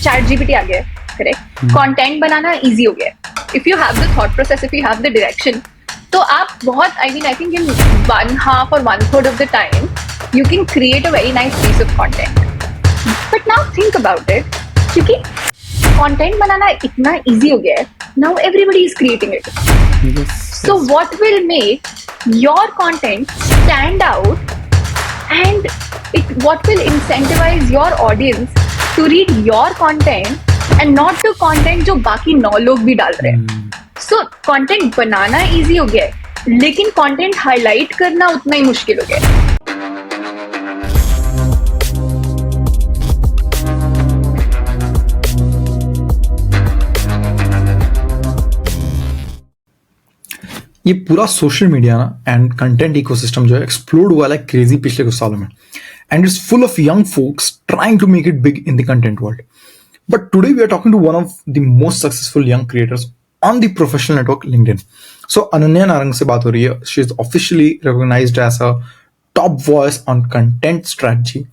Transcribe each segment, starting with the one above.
Chat GPT आ गया है, correct. Content बनाना easy हो गया है. If you have the thought process, if you have the direction, तो आप बहुत, I think in 1/2 or 1/3 of the time you can create a very nice piece of content. But now think about it, क्योंकि content बनाना इतना easy हो गया है, now everybody is creating it. So what will make your content stand out, and what will incentivize your audience to read your content and not the content जो बाकी 9 लोग भी डाल रहे हैं. So content बनाना easy हो गया है, लेकिन content highlight करना उतना ही मुश्किल हो गया है. ये पूरा सोशल मीडिया ना एंड कंटेंट इकोसिस्टम जो है एक्सप्लोड हुआ है क्रेजी पिछले कुछ सालों में, and it's full of young folks trying to make it big in the content world. But today we are talking to one of the most successful young creators on the professional network LinkedIn. So Ananya Narang से बात हो रही है. She is officially recognized as a top voice on content strategy,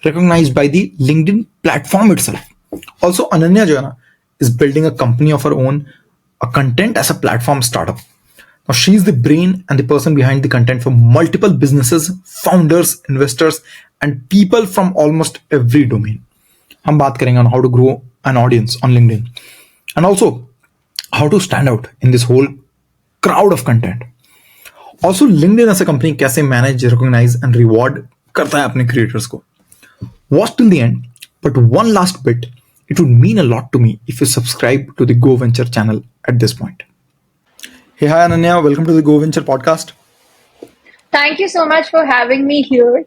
recognized by the LinkedIn platform itself. Also, Ananya jo hai na, is building a company of her own, a content as a platform startup. Now, she's the brain and the person behind the content for multiple businesses, founders, investors, and people from almost every domain. हम बात करेंगे on how to grow an audience on LinkedIn, and also how to stand out in this whole crowd of content. Also, LinkedIn as a company कैसे manage, recognize, and reward करता है अपने creators को. Watch till the end, but one last bit, it would mean a lot to me if you subscribe to the Goventure channel at this point. Hey, hi Ananya, welcome to the Goventure podcast. Thank you so much for having me here.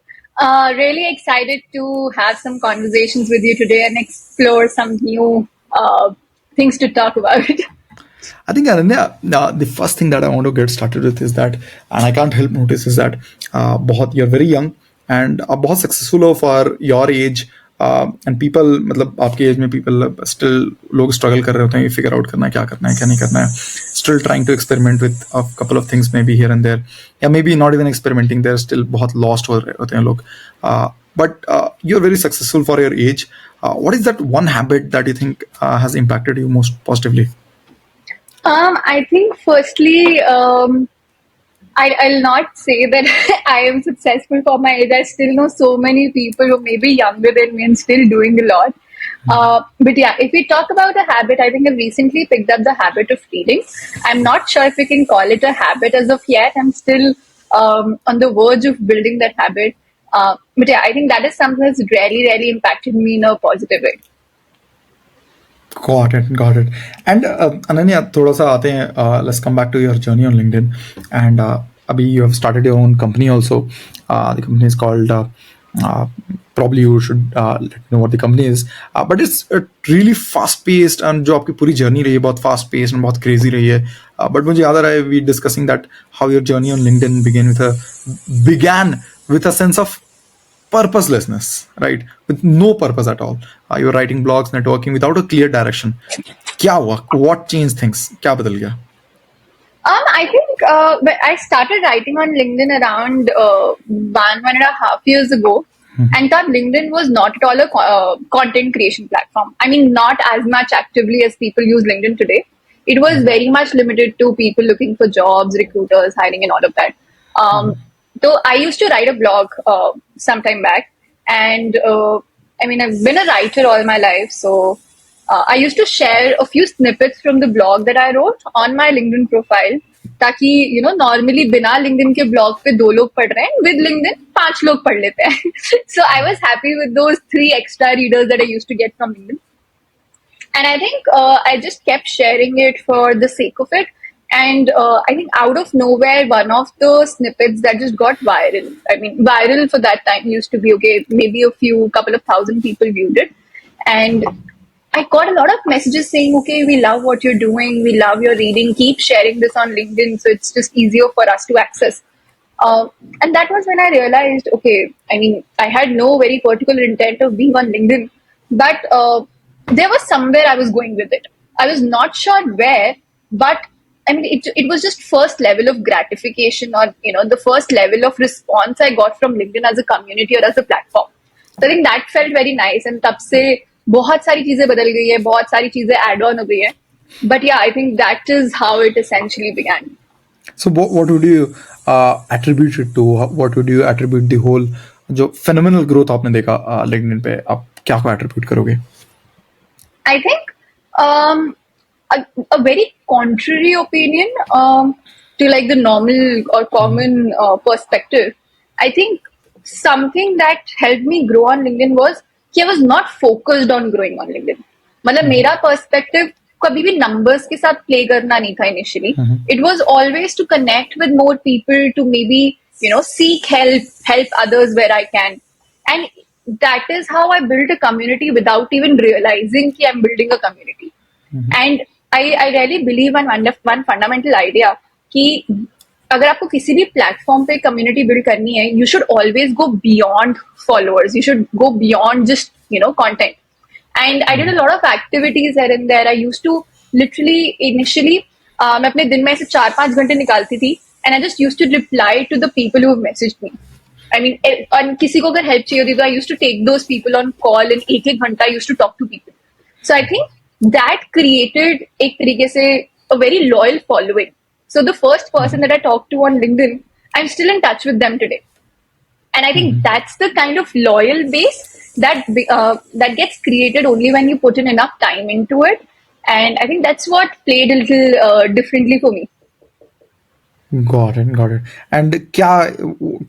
Really excited to have some conversations with you today and explore some new things to talk about. I think Ananya, the first thing that I want to get started with is that, and I can't help notice, is that you're very young and बहुत successful हो for your age, and people, मतलब आपके as में people still लोग struggle कर रहे होते हैं figure out करना है क्या नहीं करना है, still trying to experiment with a couple of things maybe here and there, या maybe not even experimenting, they're still बहुत lost हो रहे होते हैं लोग, but you're very successful for your age. What is that one habit that you think has impacted you most positively? I think firstly, I'll not say that I am successful for my age. I still know so many people who may be younger than me and still doing a lot. But yeah, if we talk about a habit, I think I've recently picked up the habit of reading. I'm not sure if we can call it a habit as of yet. I'm still on the verge of building that habit. But yeah, I think that is something that's really impacted me in a positive way. Got it. And Ananya, थोड़ा सा आते हैं, let's come back to your journey on LinkedIn. And अभी you have started your own company also. The company is called, probably you should let me know what the company is. But it's really fast paced, and जो आपकी पूरी journey रही है बहुत fast paced and बहुत crazy रही है. But मुझे याद आ रहा है we discussing that how your journey on LinkedIn began with a sense of purposelessness, right? With no purpose at all. You were writing blogs, networking without a clear direction. क्या हुआ? What changed things? क्या बदल गया? I think I started writing on LinkedIn around 1.5 years ago, and thought LinkedIn was not at all a content creation platform. I mean, not as much actively as people use LinkedIn today. It was very much limited to people looking for jobs, recruiters, hiring, and all of that. So I used to write a blog some time back, and I mean, I've been a writer all my life, so I used to share a few snippets from the blog that I wrote on my LinkedIn profile, ताकि normally बिना LinkedIn के blog पे 2 लोग पढ़ रहे हैं, with LinkedIn 5 लोग पढ़ लेते हैं. So I was happy with those 3 extra readers that I used to get from LinkedIn, and I think I just kept sharing it for the sake of it. And I think out of nowhere, one of the snippets that just got viral. I mean, viral for that time used to be okay. Maybe couple of thousand people viewed it, and I got a lot of messages saying, "Okay, we love what you're doing. We love your reading. Keep sharing this on LinkedIn, so it's just easier for us to access." And that was when I realized, okay, I mean, I had no very particular intent of being on LinkedIn, but there was somewhere I was going with it. I was not sure where, but I mean, it was just first level of gratification, or the first level of response I got from LinkedIn as a community or as a platform. So I think that felt very nice, and tab se बहुत सारी चीजें बदल गई है, बहुत सारी चीजें add on हो गई है. But yeah, I think that is how it essentially began. So what would you attribute it to? What would you attribute the whole जो phenomenal growth आपने देखा LinkedIn पे, आप क्या को attribute करोगे? I think a very contrary opinion to like the normal or common perspective. I think something that helped me grow on LinkedIn was कि I was not focused on growing on LinkedIn. मतलब मेरा perspective कभी भी numbers के साथ play करना नहीं था initially. It was always to connect with more people, to maybe seek help others where I can, and that is how I built a community without even realizing that I'm building a community. And I really believe in one fundamental idea कि अगर आपको किसी भी platform पे community build करनी है, you should always go beyond followers. You should go beyond just content. And I did a lot of activities here and there. I used to literally initially मैं अपने दिन में ऐसे 4-5 घंटे निकालती थी, and I just used to reply to the people who have messaged me. I mean, और किसी को अगर help चाहिए होती तो I used to take those people on call, and एक घंटा I used to talk to people. So I think that created एक तरीके से a very loyal following. So the first person that I talked to on LinkedIn, I'm still in touch with them today. And I think that's the kind of loyal base that gets created only when you put in enough time into it. And I think that's what played a little differently for me. Got it. And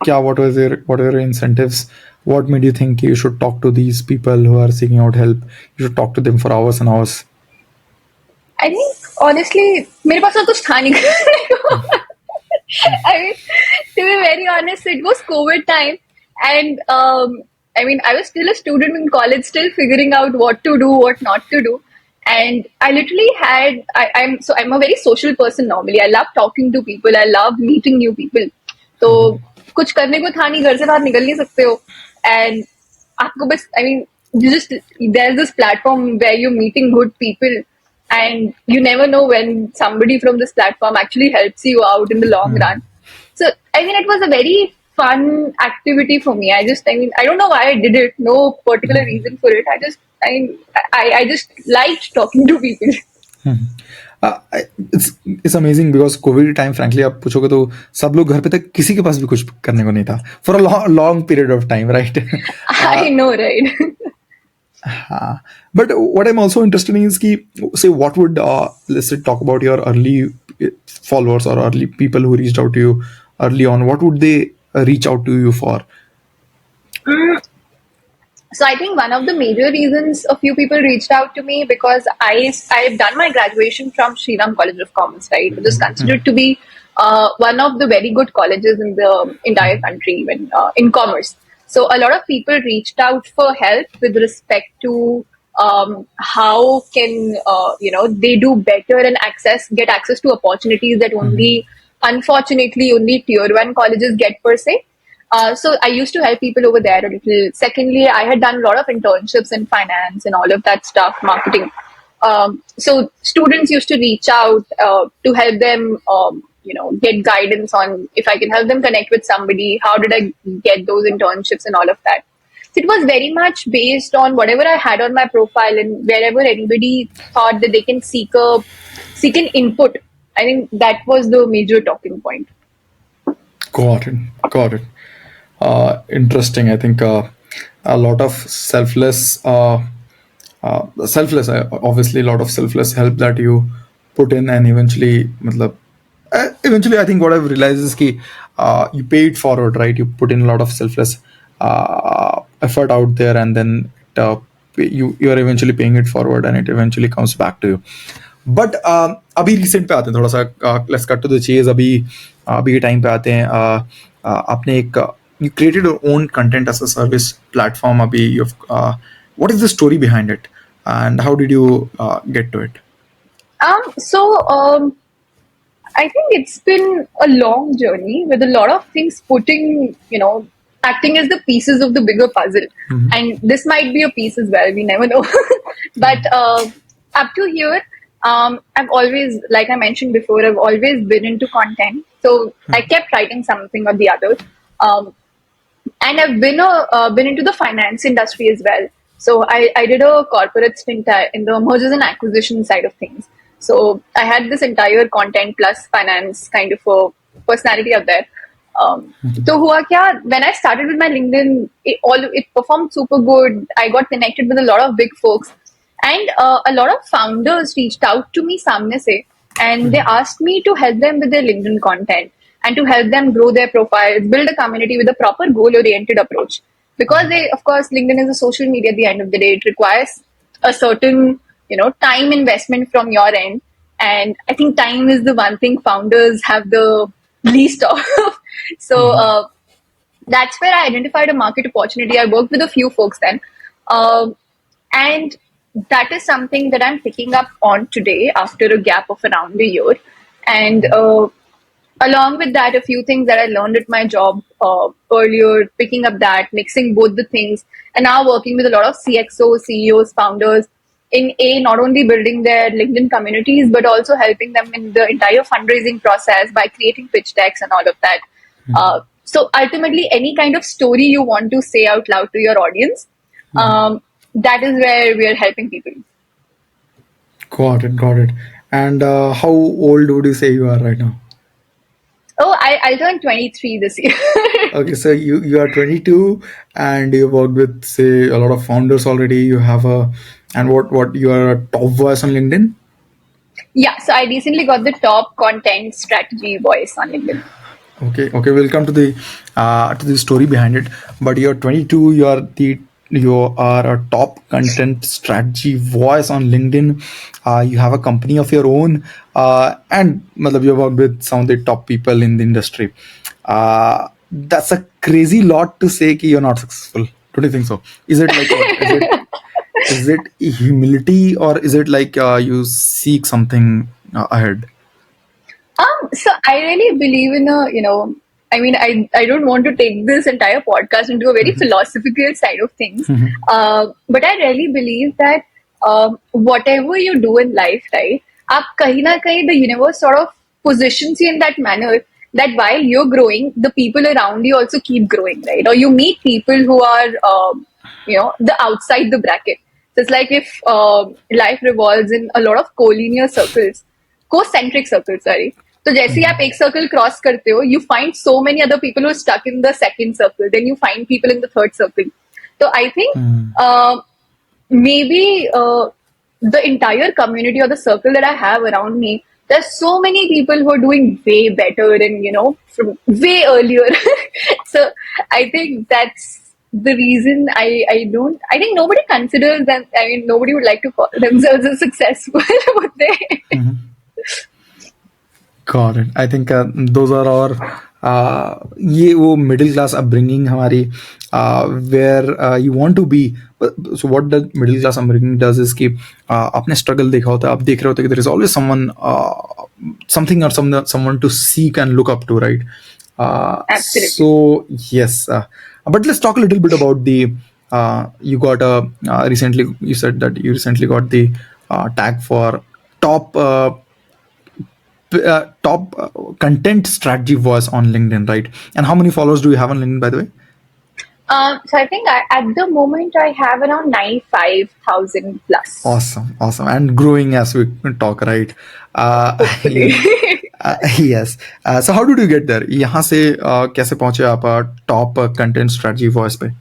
what were your incentives? What made you think you should talk to these people who are seeking out help? You should talk to them for hours and hours. I think honestly, मेरे पास तो कुछ था नहीं करने को. I mean, to be very honest, it was COVID time, and I mean, I was still a student in college, still figuring out what to do, what not to do. And I literally I'm a very social person normally. I love talking to people. I love meeting new people. तो कुछ करने को था नहीं, घर से बाहर निकल नहीं सकते हो. And आपको बस, I mean, there's this platform where you're meeting good people, and you never know when somebody from this platform actually helps you out in the long run. So I mean, it was a very fun activity for me. I don't know why I did it. No particular reason for it. I just liked talking to people. It's amazing because COVID time, frankly, आप पूछोगे तो सब लोग घर पे थे, किसी के पास भी कुछ करने को नहीं था for a long period of time, right? I know, right? But what I'm also interested in is say what would let's say talk about your early followers or early people who reached out to you early on. What would they reach out to you for? So I think one of the major reasons a few people reached out to me, because I've done my graduation from Sriram College of Commerce, right, which is considered to be one of the very good colleges in the entire country, even in commerce. So a lot of people reached out for help with respect to how can they do better and get access to opportunities that unfortunately only tier 1 colleges get per se. So I used to help people over there a little. Secondly, I had done a lot of internships in finance and all of that stuff, marketing. So students used to reach out to help them, get guidance on if I can help them connect with somebody, how did I get those internships and all of that. So it was very much based on whatever I had on my profile, and wherever anybody thought that they can seek an input. I think that was the major talking point. Got it. Interesting. I think a lot of selfless, obviously a lot of selfless help that you put in, and eventually I think what I've realized is you pay it forward, right? You put in a lot of selfless effort out there, and then you are eventually paying it forward, and it eventually comes back to you. But अभी recent पे आते हैं थोड़ा सा, let's cut to the chase. अभी के time पे आते हैं. आपने you created your own content as a service platform. Abhi, what is the story behind it, and how did you get to it? I think it's been a long journey with a lot of things acting as the pieces of the bigger puzzle. And this might be a piece as well, we never know. But up to here, I've always, like I mentioned before, I've always been into content. So I kept writing something or the other. And I've been into the finance industry as well. So I did a corporate stint in the mergers and acquisition side of things. So I had this entire content plus finance kind of a personality out there. So hua kya, when I started with my LinkedIn, it performed super good. I got connected with a lot of big folks, and a lot of founders reached out to me samne se, and they asked me to help them with their LinkedIn content and to help them grow their profiles, build a community with a proper goal-oriented approach. Because of course, LinkedIn is a social media at the end of the day. It requires a certain, time investment from your end. And I think time is the one thing founders have the least of. So that's where I identified a market opportunity. I worked with a few folks then. And that is something that I'm picking up on today after a gap of around a year. And along with that, a few things that I learned at my job earlier, picking up that, mixing both the things, and now working with a lot of CXOs, CEOs, founders in not only building their LinkedIn communities, but also helping them in the entire fundraising process by creating pitch decks and all of that. So ultimately, any kind of story you want to say out loud to your audience, that is where we are helping people. Got it, got it. And how old would you say you are right now? Oh, I turned 23 this year. Okay, so you are 22 and you worked with say a lot of founders already. You have a and what you are a top voice on LinkedIn. Yeah, so I recently got the top content strategy voice on LinkedIn. Okay, we'll come to the story behind it. But you're 22. You are a top content strategy voice on LinkedIn. You have a company of your own, and matlab, you work with some of the top people in the industry. That's a crazy lot to say that you're not successful. Don't you think so? Is it like what? Is it humility or is it like you seek something ahead? So I really believe in I don't want to take this entire podcast into a very philosophical side of things. But I really believe that whatever you do in life, right, kahin na kahin, the universe sort of positions you in that manner that while you're growing, the people around you also keep growing, right? Or you meet people who are, the outside the bracket. So it's like if life revolves in a lot of collinear circles, concentric circles, sorry. तो जैसे ही आप एक circle cross करते हो you find so many other people who stuck in the second circle then you find people in the third circle तो I think maybe the entire community or the circle that I have around me, there's so many people who are doing way better and from way earlier. So I think that's the reason I think nobody considers that. I mean, nobody would like to call themselves a successful, would they? Got it. I think those are our ये वो middle class upbringing हमारी where you want to be. So what the middle class upbringing does is कि आपने struggle देखा होता है, आप देख रहे होते हैं कि there is always someone something or someone to seek and look up to, right? Absolutely. So yes, but let's talk a little bit about the you got recently you said that you recently got the tag for top content strategy voice on LinkedIn, right? And how many followers do you have on LinkedIn, by the way? So I think at the moment I have around 95,000 plus. Awesome, and growing as we talk, right? Hopefully. Yes. So how did you get there? यहाँ से कैसे पहुँचे आप top content strategy voice पे?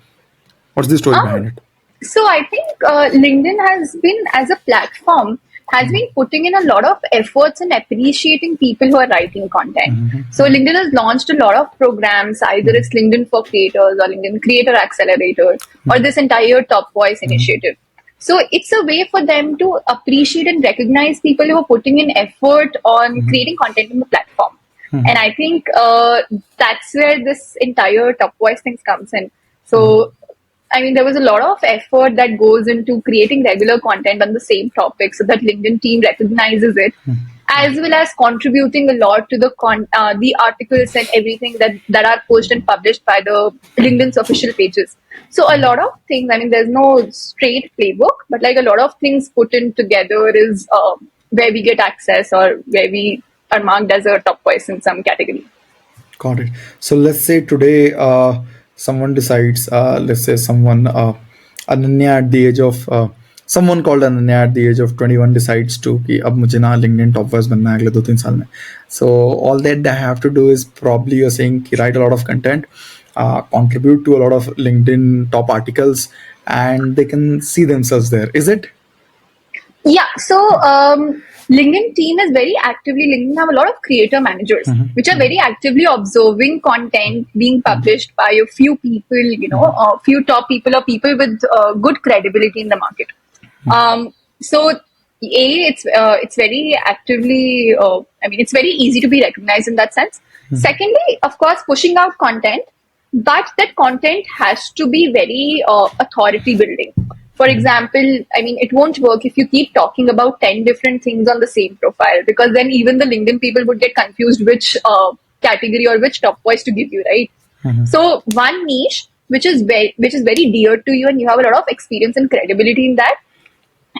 What's the story behind it? So I think LinkedIn has been, as a platform, has been putting in a lot of efforts in appreciating people who are writing content. So LinkedIn has launched a lot of programs, either it's LinkedIn for Creators or LinkedIn Creator Accelerator or this entire Top Voice initiative. So it's a way for them to appreciate and recognize people who are putting in effort on creating content on the platform. And I think that's where this entire Top Voice thing comes in. So I mean, there was a lot of effort that goes into creating regular content on the same topic so that LinkedIn team recognizes it, as well as contributing a lot to the articles and everything that are pushed and published by the LinkedIn's official pages. So a lot of things, I mean, there's no straight playbook, but like a lot of things put in together is where we get access or where we are marked as a top voice in some category. Got it. So let's say today someone decides, let's say someone Ananya at the age of someone called Ananya at the age of 21 decides to कि अब मुझे ना LinkedIn top voice बनना है अगले 2-3 साल में. So all that they have to do is probably you're saying कि write a lot of content, contribute to a lot of LinkedIn top articles, and they can see themselves there. Is it? Yeah, so LinkedIn team is very actively, LinkedIn have a lot of creator managers, which are very actively observing content being published by a few people, a few top people or people with good credibility in the market. So it's very actively, it's very easy to be recognized in that sense. Secondly, of course, pushing out content, but that content has to be very authority building. For example, it won't work if you keep talking about 10 different things on the same profile, because then even the LinkedIn people would get confused which category or which top voice to give you, right? So one niche which is very dear to you and you have a lot of experience and credibility in that,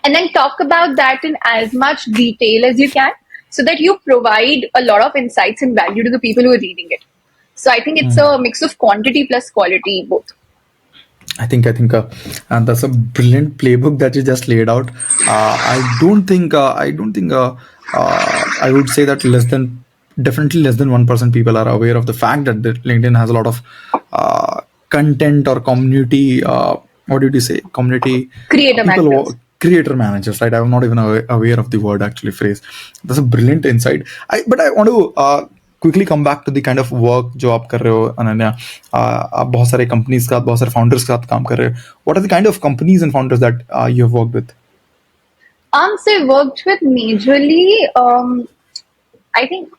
and then talk about that in as much detail as you can so that you provide a lot of insights and value to the people who are reading it. So I think it's a mix of quantity plus quality, both. I think and that's a brilliant playbook that you just laid out. I don't think I would say that definitely less than 1% people are aware of the fact that LinkedIn has a lot of content or community. What did you say? Community Creator managers. Creator managers, right? I'm not even aware of the word actually phrase. That's a brilliant insight. But I want to quickly come back to the kind of work जो आप कर रहे हो अनन्या. आप बहुत सारे companies के साथ, बहुत सारे founders के साथ काम कर रहे हो. What are the kind of companies and founders that you have worked with? So I worked with majorly, I think,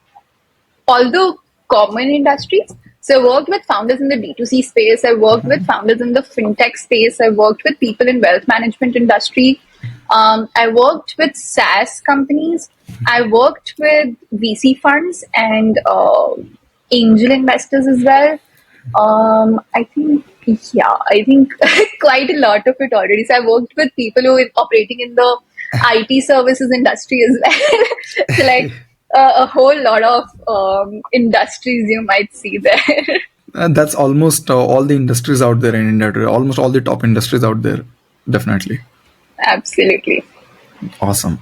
all the common industries. So I worked with founders in the D2C space. I worked with founders in the Fintech space. I worked with people in wealth management industry. I worked with SaaS companies. I worked with VC funds and angel investors as well. I think quite a lot of it already. So I worked with people who are operating in the IT services industry as well. So like a whole lot of industries you might see there. That's almost all the industries out there in India. Almost all the top industries out there. Definitely. Absolutely. Awesome.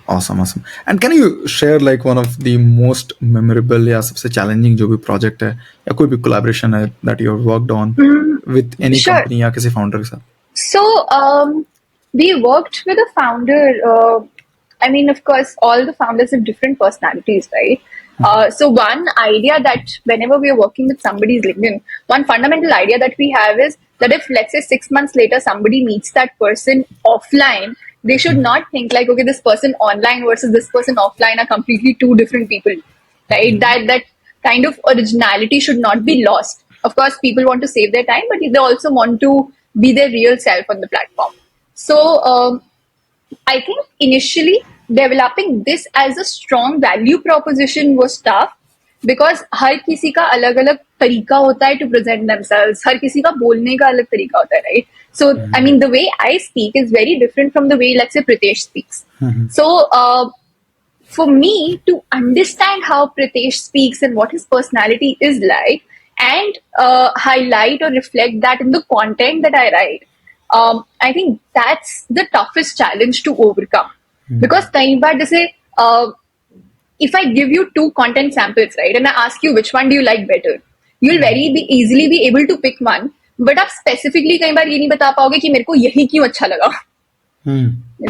And can you share like one of the most memorable या सबसे challenging जो भी project है या कोई भी collaboration है that you have worked on with any Sure. company या किसी founder के साथ? So we worked with a founder. Of course, all the founders have different personalities, right? So one idea that whenever we are working with somebody's LinkedIn, one fundamental idea that we have is that if, let's say, 6 months later somebody meets that person offline, they should not think like, okay, this person online versus this person offline are completely two different people, right? That kind of originality should not be lost. Of course, people want to save their time, but they also want to be their real self on the platform. So I think initially developing this as a strong value proposition was tough because हर किसी का अलग अलग तरीका होता है to present themselves. हर किसी का बोलने का अलग तरीका होता है, right? So the way I speak is very different from the way, let's say, Pritesh speaks. So for me to understand how Pritesh speaks and what his personality is like, and highlight or reflect that in the content that I write, I think that's the toughest challenge to overcome. Because कई बार जैसे if I give you 2 content samples, right, and I ask you which one do you like better, you'll easily be able to pick one, but आप specifically कई बार ये नहीं बता पाओगे कि मेरे को यही क्यों अच्छा लगा.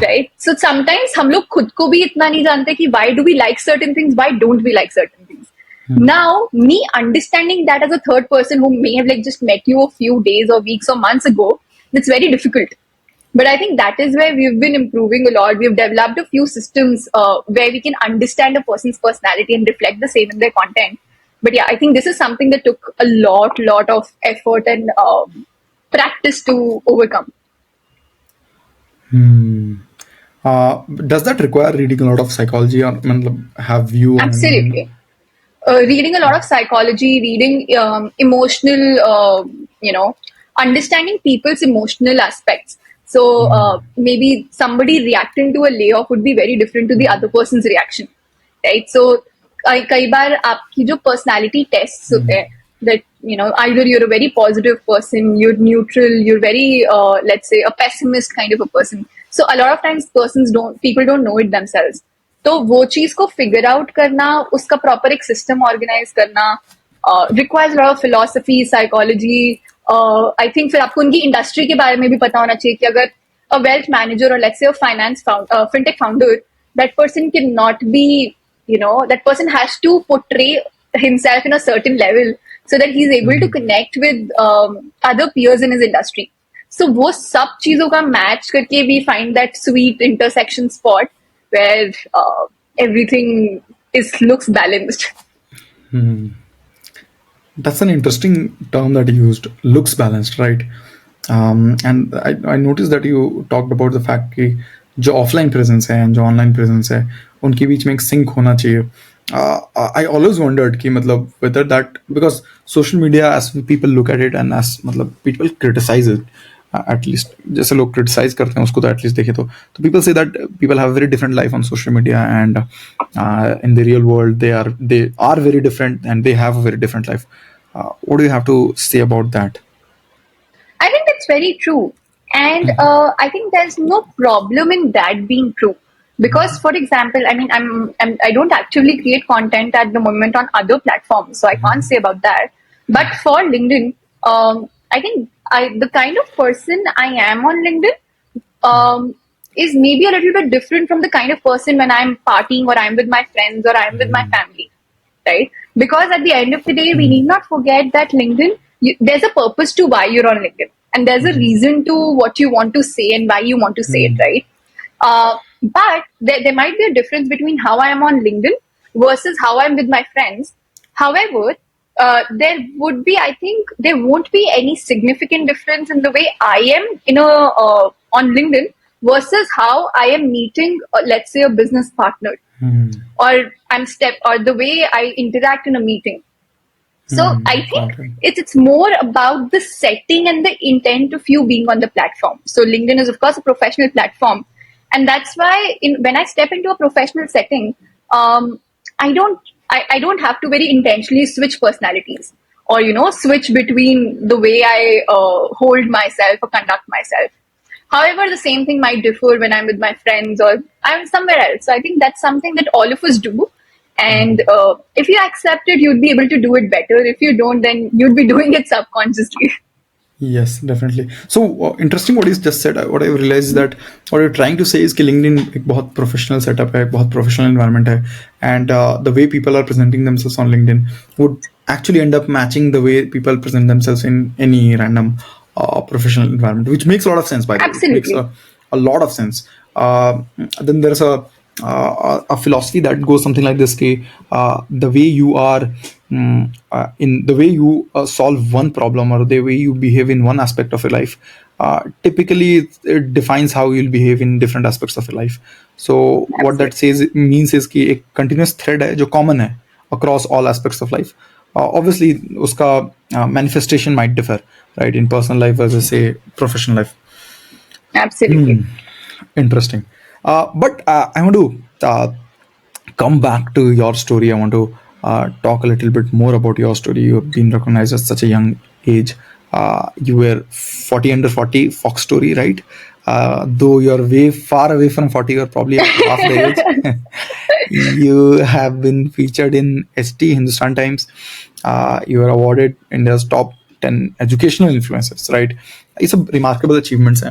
Right? So sometimes हम लोग खुद को भी इतना नहीं जानते कि why do we like certain things, why don't we like certain things. Now, me understanding that as a third person who may have like just met you a few days or weeks or months ago, it's very difficult. But I think that is where we've been improving a lot. We've developed a few systems where we can understand a person's personality and reflect the same in their content. But yeah, I think this is something that took a lot of effort and practice to overcome. Does that require reading a lot of psychology or have you? Absolutely. Reading a lot of psychology, reading emotional, understanding people's emotional aspects. So maybe somebody reacting to a layoff would be very different to the other person's reaction, right? So कई बार आपकी जो personality tests होते हैं that, either you're a very positive person, you're neutral, you're very, let's say, a pessimist kind of a person. So a lot of times people don't know it themselves. तो वो चीज को figure out करना, उसका proper एक system organise करना requires lot of philosophy, psychology. I think फिर आपको उनकी इंडस्ट्री के बारे में भी पता होना चाहिए कि अगर a wealth manager or let's say a fintech founder, that person cannot be, that person has to portray himself in a certain level so that he's able to connect with other peers in his industry. So वो सब चीजों का match करके we find that sweet intersection spot where everything looks balanced. That's an interesting term that you used, looks balanced, right? And I noticed that you talked about the fact कि जो offline presence है जो online presence है उनके बीच में एक sink होना चाहिए. I always wondered कि मतलब whether that, because social media as people look at it and as मतलब people criticize it, at least जैसे लोग criticize करते हैं उसको तो at least देखे तो people say that people have a very different life on social media and in the real world they are very different and they have a very different life. What do you have to say about that? I think it's very true. And I think there's no problem in that being true. Because, for example, I mean, I don't actively create content at the moment on other platforms, so I can't say about that. But for LinkedIn, I think the kind of person I am on LinkedIn is maybe a little bit different from the kind of person when I'm partying or I'm with my friends or I'm with my family, right? Because at the end of the day, we need not forget that LinkedIn, there's a purpose to why you're on LinkedIn, and there's a reason to what you want to say and why you want to say it, right? But there might be a difference between how I am on LinkedIn versus how I'm with my friends. However, there won't be any significant difference in the way I am on LinkedIn versus how I am meeting, let's say, a business partner, or the way I interact in a meeting. So I think it's more about the setting and the intent of you being on the platform. So LinkedIn is of course a professional platform, and that's why when I step into a professional setting, I don't have to very intentionally switch personalities or switch between the way I hold myself or conduct myself. However, the same thing might differ when I'm with my friends or I'm somewhere else. So I think that's something that all of us do. And if you accept it, you'd be able to do it better. If you don't, then you'd be doing it subconsciously. Yes, definitely. So interesting what you just said. What I realized is that what you're trying to say is कि LinkedIn एक बहुत professional setup है, एक बहुत professional environment है, and the way people are presenting themselves on LinkedIn would actually end up matching the way people present themselves in any random professional environment, which makes a lot of sense. By the way, it makes a lot of sense. Then there's a philosophy that goes something like this: कि the way you are in the way you solve one problem or the way you behave in one aspect of your life, typically it defines how you'll behave in different aspects of your life. So what that means is कि एक continuous thread है जो common है across all aspects of life. Obviously uska manifestation might differ, right, in personal life versus say professional life. Absolutely. Interesting. But I want to come back to your story. I want to talk a little bit more about your story. You have been recognized at such a young age. You were 40 under 40 Fox story, right? Though you're way far away from 40, you're probably half the age. You have been featured in ST Hindustan Times. You were awarded India's top 10 educational influencers, right? It's a remarkable achievement.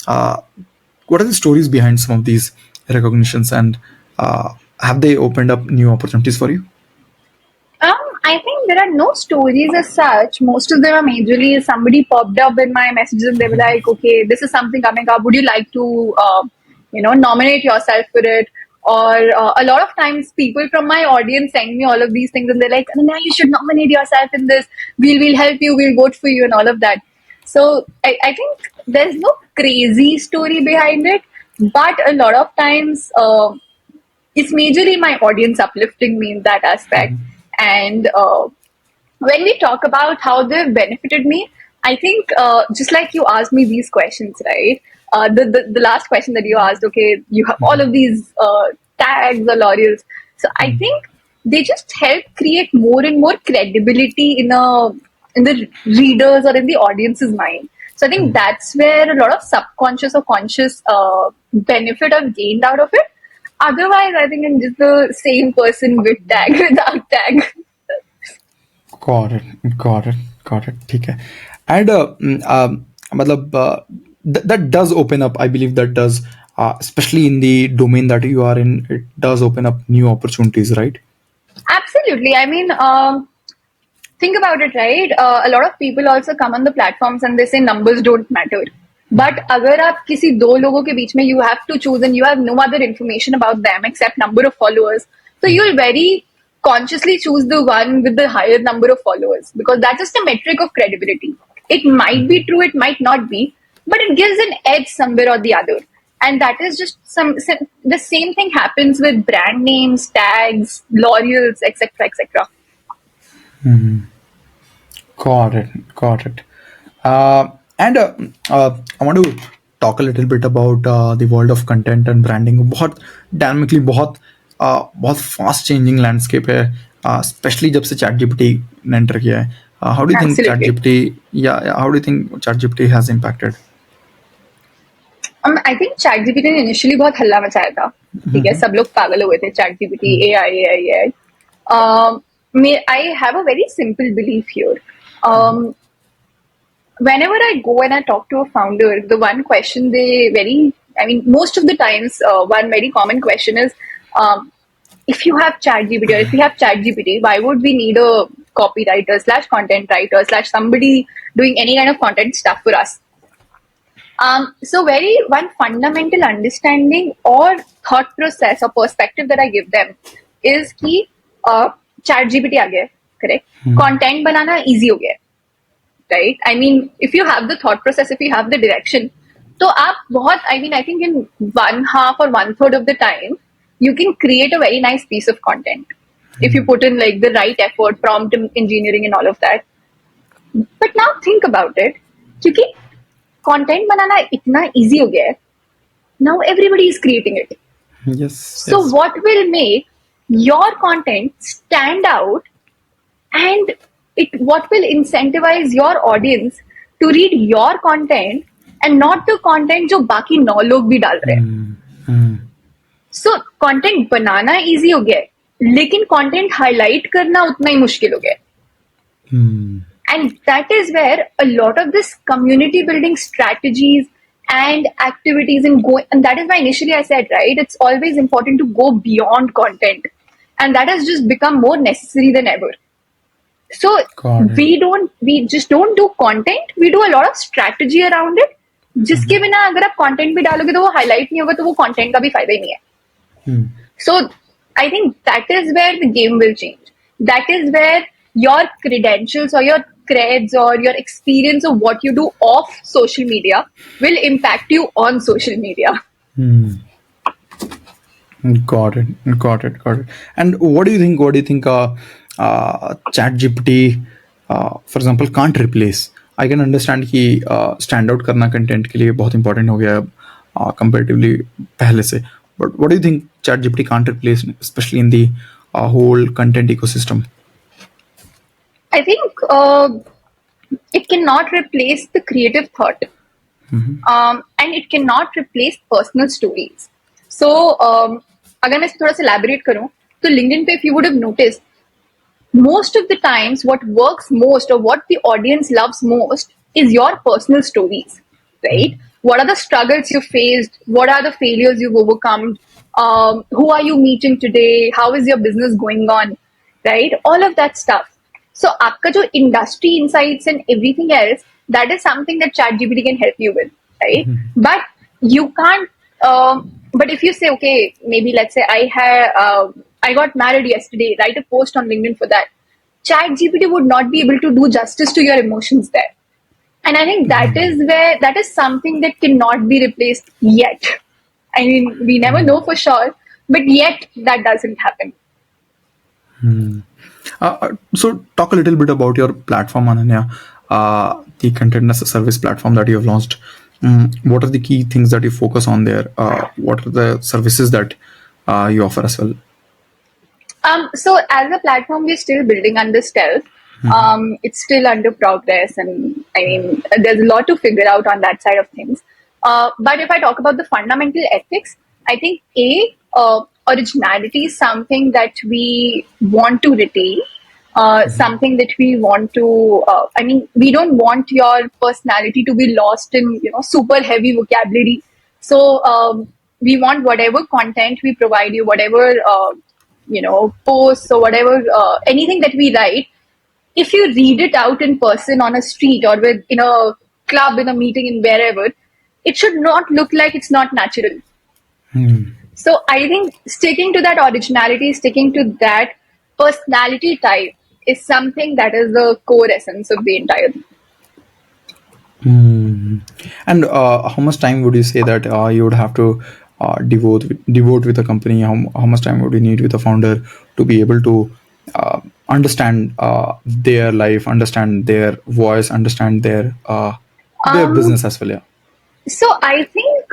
What are the stories behind some of these recognitions, and have they opened up new opportunities for you? I think there are no stories as such. Most of them are majorly somebody popped up in my messages and they were like, okay, this is something coming up. Would you like to, nominate yourself for it? Or a lot of times people from my audience send me all of these things and they're like, Ananya, you should nominate yourself in this. We'll help you. We'll vote for you and all of that. So I think there's no crazy story behind it. But a lot of times it's majorly my audience uplifting me in that aspect. And when we talk about how they've benefited me, I think just like you asked me these questions, right? The last question that you asked, okay, you have all of these tags or laurels. So I think they just help create more and more credibility in the readers or in the audience's mind. So I think that's where a lot of subconscious or conscious benefit are gained out of it. Otherwise, I think I'm just the same person with tag without tag. Got it, got it, got it. ठीक है. And मतलब that does open up. I believe that does, especially in the domain that you are in, it does open up new opportunities, right? Absolutely. I mean, think about it, right? A lot of people also come on the platforms and they say numbers don't matter. But अगर आप किसी दो लोगों के बीच में you have to choose and you have no other information about them except number of followers, so you'll very consciously choose the one with the higher number of followers because that's just a metric of credibility. It might be true, it might not be, but it gives an edge somewhere or the other. And that is just the same thing happens with brand names, tags, L'Oreals, etc., etc. Got it, got it. And I want to talk a little bit about the world of content and branding. बहुत dynamically, बहुत fast changing landscape है, especially जब से ChatGPT ने enter किया है. How do you think Absolutely. ChatGPT? Yeah, how do you think ChatGPT has impacted? I think ChatGPT ने initially बहुत हल्ला मचाया था. ठीक है, सब लोग पागल हुए थे ChatGPT, AI. I have a very simple belief here. Whenever I go and I talk to a founder, the one question most of the times, one very common question is, if you have ChatGPT or if we have ChatGPT, why would we need a copywriter / content writer / somebody doing any kind of content stuff for us? So one fundamental understanding or thought process or perspective that I give them is कि ChatGPT आ गया, correct? Content बनाना easy हो गया, right? I mean, if you have the thought process, if you have the direction, तो आप बहुत, I think in 1/2 or 1/3 of the time, you can create a very nice piece of content if you put in like the right effort, prompt engineering and all of that. But now think about it, क्योंकि content बनाना इतना easy हो गया है, now everybody is creating it. Yes. So what will make your content stand out and what will incentivize your audience to read your content and not the content जो बाकी 9 लोग भी डाल रहे हैं. So content बनाना easy हो गया है, लेकिन content highlight करना उतना ही मुश्किल हो गया है. And that is where a lot of this community building strategies and activities and that is why initially I said, right, it's always important to go beyond content. And that has just become more necessary than ever. So we just don't do content, we do a lot of strategy around it. जिसके बिना अगर आप content भी डालोगे तो वो highlight नहीं होगा, तो वो content का भी फायदा ही नहीं है. So I think that is where the game will change. That is where your credentials or your creds or your experience of what you do off social media will impact you on social media. Got it. And what do you think ChatGPT, for example, can't replace? I can understand कि stand out करना content के लिए बहुत important हो गया है comparatively पहले से. But what do you think ChatGPT can't replace, especially in the whole content ecosystem? I think it cannot replace the creative thought. And it cannot replace personal stories. So अगर मैं थोड़ा सा elaborate करूँ, तो LinkedIn पे if you would have noticed, most of the times what works most or what the audience loves most is your personal stories, right? What are the struggles you faced? What are the failures you've overcome? Who are you meeting today? How is your business going on? Right? All of that stuff. So आपका जो industry insights and everything else, that is something that ChatGPT can help you with, right? But you can't. But if you say, okay, maybe let's say I got married yesterday, write a post on LinkedIn for that. ChatGPT would not be able to do justice to your emotions there. And I think that is something that cannot be replaced yet. I mean, we never know for sure, but yet that doesn't happen. So talk a little bit about your platform, Ananya, the content as a service platform that you have launched. What are the key things that you focus on there? What are the services that you offer as well? So as a platform, we're still building under stealth. It's still under progress, and I mean, there's a lot to figure out on that side of things. But if I talk about the fundamental ethics, I think originality is something that we want to retain. Something that we want to. I mean, we don't want your personality to be lost in super heavy vocabulary. So we want whatever content we provide you, whatever posts or whatever, anything that we write, if you read it out in person on a street or in a club, in a meeting, in wherever, it should not look like it's not natural. So I think sticking to that originality, sticking to that personality type is something that is the core essence of the entire thing. And how much time would you say that you would have to devote with a company? How much time would you need with a founder to be able to understand their life, understand their voice, understand their Um, business as well? Yeah. So I think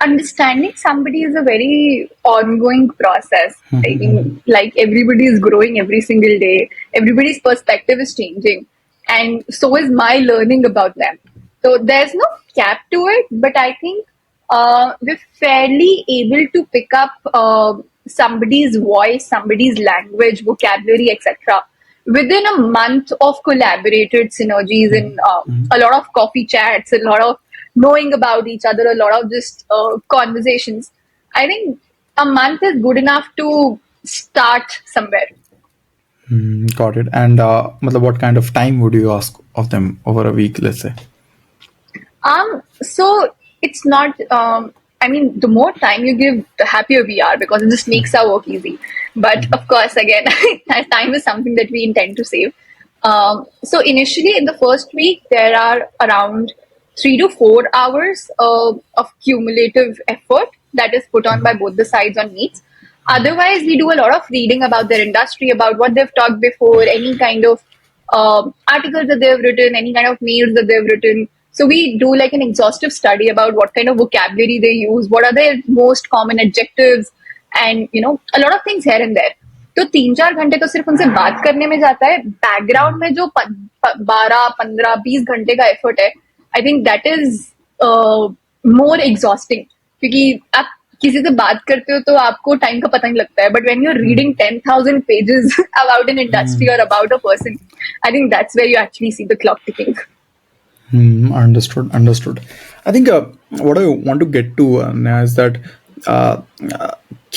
understanding somebody is a very ongoing process. I mean, like everybody is growing every single day. Everybody's perspective is changing, and so is my learning about them. So there's no cap to it, but I think we're fairly able to pick up somebody's voice, somebody's language, vocabulary, etc. within a month of collaborated synergies in a lot of coffee chats, a lot of knowing about each other, a lot of just conversations. I think a month is good enough to start somewhere. Got it. And what kind of time would you ask of them over a week, let's say? So it's not. I mean, the more time you give, the happier we are because it just makes our work easy. But of course, again, time is something that we intend to save. So initially, in the first week, there are around 3 to 4 hours of cumulative effort that is put on by both the sides on meets. Otherwise, we do a lot of reading about their industry, about what they've talked before, any kind of articles that they've written, any kind of mails that they've written. So we do like an exhaustive study about what kind of vocabulary they use, what are their most common adjectives, and a lot of things here and there. तो 3-4 घंटे तो सिर्फ उनसे बात करने में जाता है. बैकग्राउंड में जो 12-15-20 घंटे का एफर्ट है, I think that is more exhausting. क्योंकि आप किसी से बात करते हो तो आपको टाइम का पता नहीं लगता है, but when you are reading 10,000 pages about an industry और about a person, I think that's where you actually see the clock ticking. Understood. Understood. I think what I want to get to now is that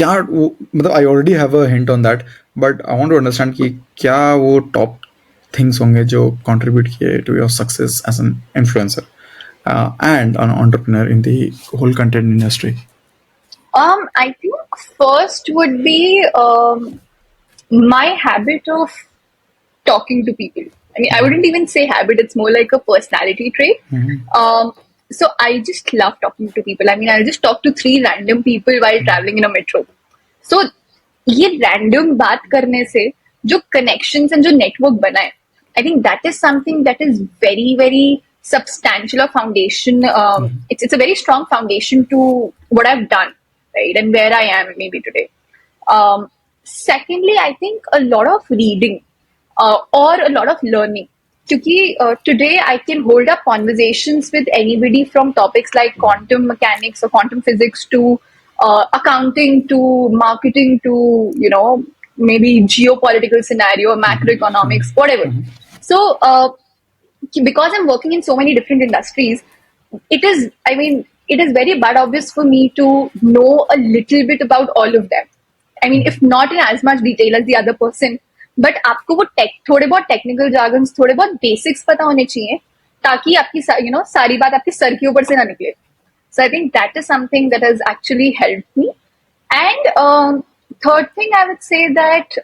I already have a hint on that, but I want to understand कि क्या वो top things होंगे जो contribute किए to your success as an influencer and an entrepreneur in the whole content industry. I think first would be my habit of talking to people. I mean, I wouldn't even say habit, it's more like a personality trait. So I just love talking to people. I mean, I'll just talk to 3 random people while traveling in a metro. So ये random बात करने से जो connections and जो network बना है, I think that is something that is very, very substantial or foundation. It's a very strong foundation to what I've done, right, and where I am maybe today. Secondly, I think a lot of reading or a lot of learning. Because today I can hold up conversations with anybody from topics like quantum mechanics or quantum physics to accounting to marketing to maybe geopolitical scenario, macroeconomics, whatever. So because I'm working in so many different industries, it is very bad obvious for me to know a little bit about all of them. I mean, if not in as much detail as the other person, but आपको वो थोड़े बहुत technical jargons, थोड़े बहुत basics पता होने चाहिए ताकि आपकी सारी बात आपके सर के ऊपर से ना निकले. So I think that is something that has actually helped me. And third thing, I would say that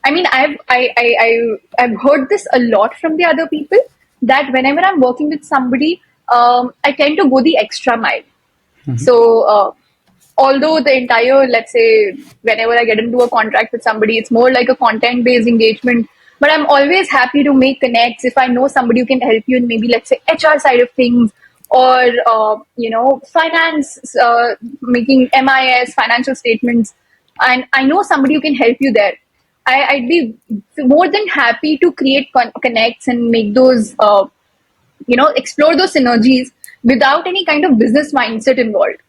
I mean, I've heard this a lot from the other people that whenever I'm working with somebody, I tend to go the extra mile. So although the entire, let's say, whenever I get into a contract with somebody, it's more like a content-based engagement. But I'm always happy to make connects if I know somebody who can help you in maybe, let's say, HR side of things, or finance, making MIS, financial statements. and I know somebody who can help you there, I'd be more than happy to create connects and make those, explore those synergies without any kind of business mindset involved.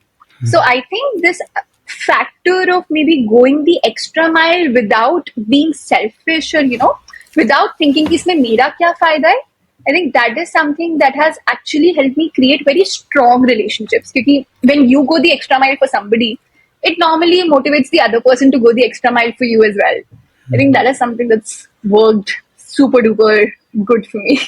So I think this factor of maybe going the extra mile without being selfish, or without thinking कि इसमें मेरा क्या फायदा है, I think that is something that has actually helped me create very strong relationships. Because when you go the extra mile for somebody, it normally motivates the other person to go the extra mile for you as well. I think that is something that's worked super duper good for me.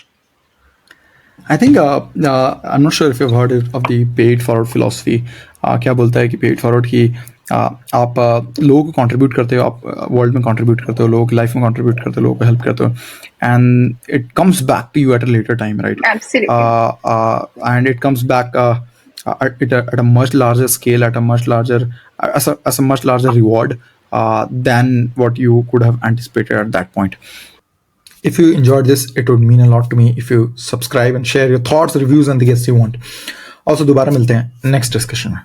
I think I'm not sure if you've heard of the paid forward philosophy. क्या बोलता है कि paid forward की आप लोगों को contribute करते हो, आप world में contribute करते हो, लोगों की life में contribute करते हो, लोगों को help करते हो, and it comes back to you at a later time, right? Absolutely. And it comes back at a much larger scale, at a much larger as a much larger reward than what you could have anticipated at that point. If you enjoyed this, it would mean a lot to me if you subscribe and share your thoughts, reviews, and the guests you want. Also, दोबारा मिलते हैं next discussion में.